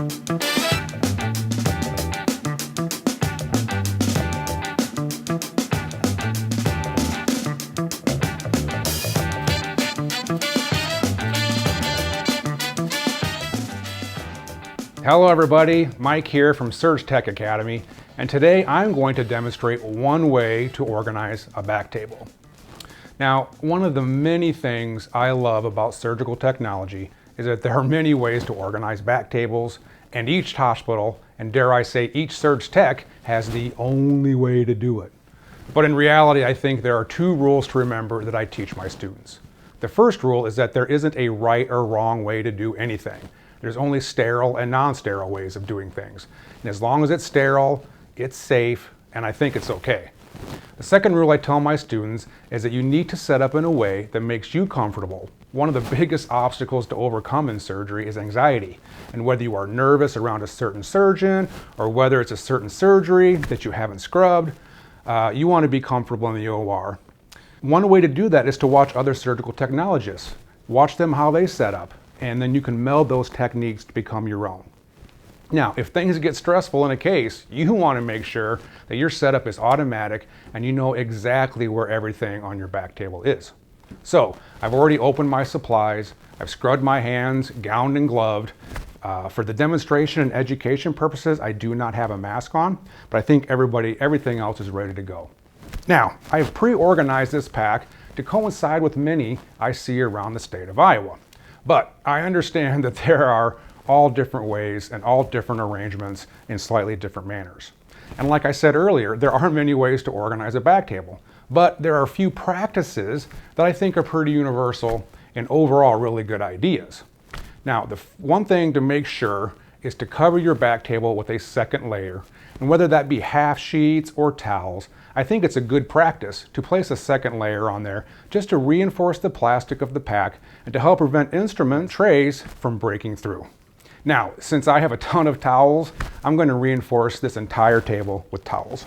Hello everybody, Mike here from SurgTech Academy, and today I'm going to demonstrate one way to organize a back table. Now, one of the many things I love about surgical technology is that there are many ways to organize back tables, and each hospital, and dare I say each surg tech, has the only way to do it. But in reality, I think there are two rules to remember that I teach my students. The first rule is that there isn't a right or wrong way to do anything. There's only sterile and non-sterile ways of doing things. And as long as it's sterile, it's safe, and I think it's okay. The second rule I tell my students is that you need to set up in a way that makes you comfortable. One of the biggest obstacles to overcome in surgery is anxiety. And whether you are nervous around a certain surgeon, or whether it's a certain surgery that you haven't scrubbed, you want to be comfortable in the OR. One way to do that is to watch other surgical technologists. Watch them how they set up, and then you can meld those techniques to become your own. Now, if things get stressful in a case, you want to make sure that your setup is automatic and you know exactly where everything on your back table is. So, I've already opened my supplies, I've scrubbed my hands, gowned and gloved. For the demonstration and education purposes, I do not have a mask on, but I think everything else is ready to go. Now, I have pre-organized this pack to coincide with many I see around the state of Iowa. But I understand that there are all different ways and all different arrangements in slightly different manners. And like I said earlier, there are many ways to organize a back table, but there are a few practices that I think are pretty universal and overall really good ideas. Now, the one thing to make sure is to cover your back table with a second layer, and whether that be half sheets or towels, I think it's a good practice to place a second layer on there just to reinforce the plastic of the pack and to help prevent instrument trays from breaking through. Now, since I have a ton of towels, I'm going to reinforce this entire table with towels.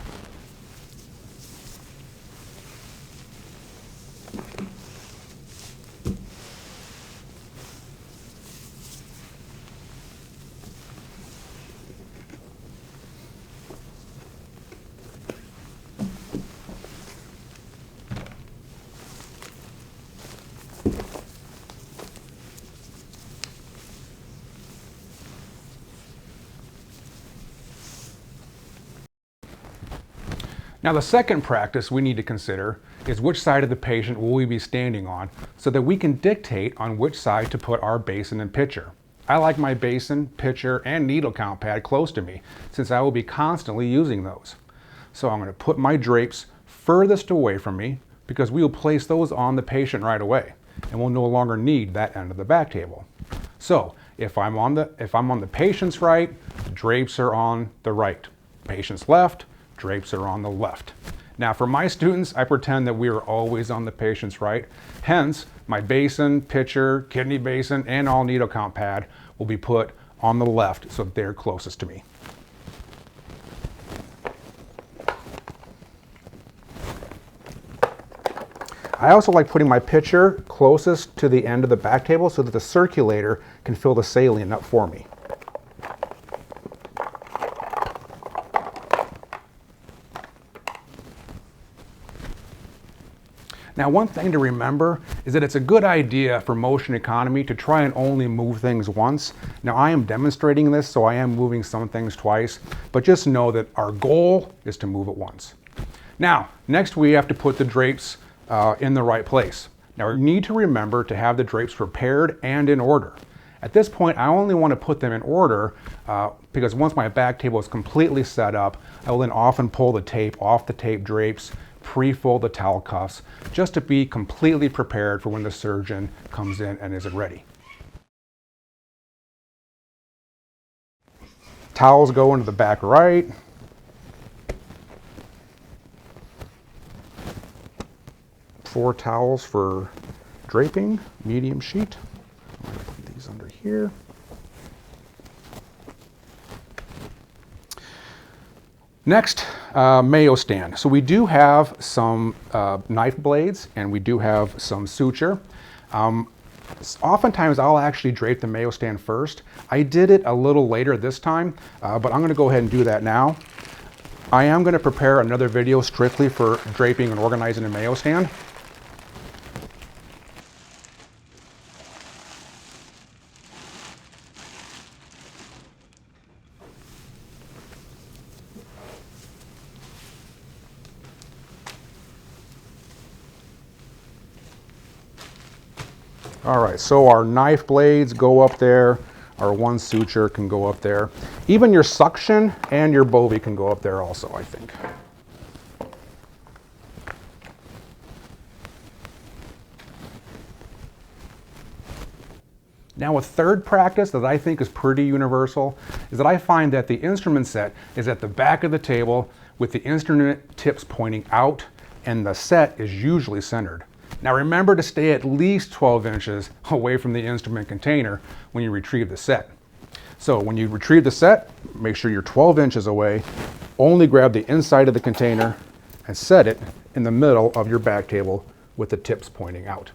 Now, the second practice we need to consider is which side of the patient will we be standing on so that we can dictate on which side to put our basin and pitcher. I like my basin, pitcher, and needle count pad close to me since I will be constantly using those. So I'm going to put my drapes furthest away from me because we will place those on the patient right away and we'll no longer need that end of the back table. So if I'm on the patient's right, the drapes are on the right. Patient's left, drapes are on the left. Now for my students, I pretend that we are always on the patient's right. Hence, my basin, pitcher, kidney basin, and all needle count pad will be put on the left so they're closest to me. I also like putting my pitcher closest to the end of the back table so that the circulator can fill the saline up for me. Now, one thing to remember is that it's a good idea for motion economy to try and only move things once. Now, I am demonstrating this, so I am moving some things twice, but just know that our goal is to move it once. Now, next we have to put the drapes in the right place. Now, we need to remember to have the drapes prepared and in order. At this point, I only want to put them in order because once my back table is completely set up, I will then often pull the tape off the tape drapes, pre-fold the towel cuffs, just to be completely prepared for when the surgeon comes in and isn't ready. Towels go into the back right. Four towels for draping, medium sheet. I'm going to put these under here. Next, Mayo stand. So we do have some knife blades and we do have some suture. Oftentimes I'll actually drape the Mayo stand first. I did it a little later this time, but I'm gonna go ahead and do that now. I am gonna prepare another video strictly for draping and organizing a Mayo stand. All right, so our knife blades go up there. Our one suture can go up there. Even your suction and your bovie can go up there also, I think. Now, a third practice that I think is pretty universal is that I find that the instrument set is at the back of the table with the instrument tips pointing out, and the set is usually centered. Now remember to stay at least 12 inches away from the instrument container when you retrieve the set. So when you retrieve the set, make sure you're 12 inches away, only grab the inside of the container and set it in the middle of your back table with the tips pointing out.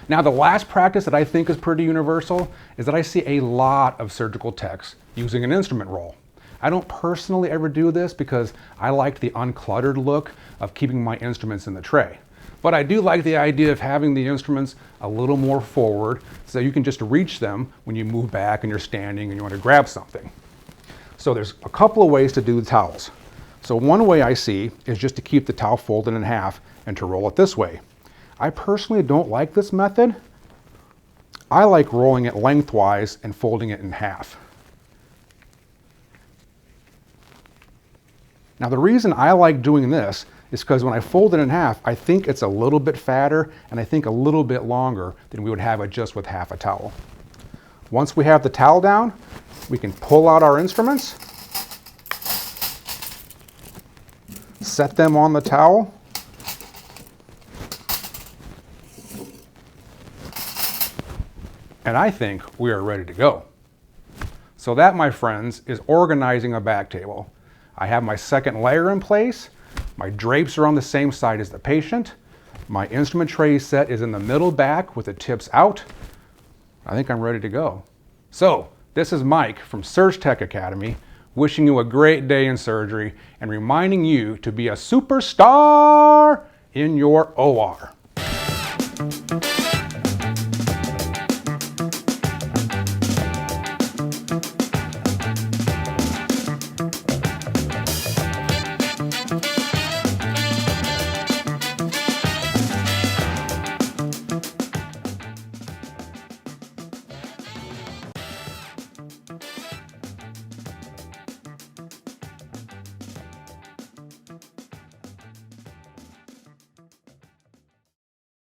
Now the last practice that I think is pretty universal is that I see a lot of surgical techs using an instrument roll. I don't personally ever do this because I like the uncluttered look of keeping my instruments in the tray. But I do like the idea of having the instruments a little more forward so you can just reach them when you move back and you're standing and you want to grab something. So there's a couple of ways to do the towels. So one way I see is just to keep the towel folded in half and to roll it this way. I personally don't like this method. I like rolling it lengthwise and folding it in half. Now the reason I like doing this is because when I fold it in half, I think it's a little bit fatter and I think a little bit longer than we would have it just with half a towel. Once we have the towel down, we can pull out our instruments, set them on the towel, and I think we are ready to go. So that, my friends, is organizing a back table. I have my second layer in place. My drapes are on the same side as the patient. My instrument tray set is in the middle back with the tips out. I think I'm ready to go. So, this is Mike from SurgTech Academy, wishing you a great day in surgery and reminding you to be a superstar in your OR.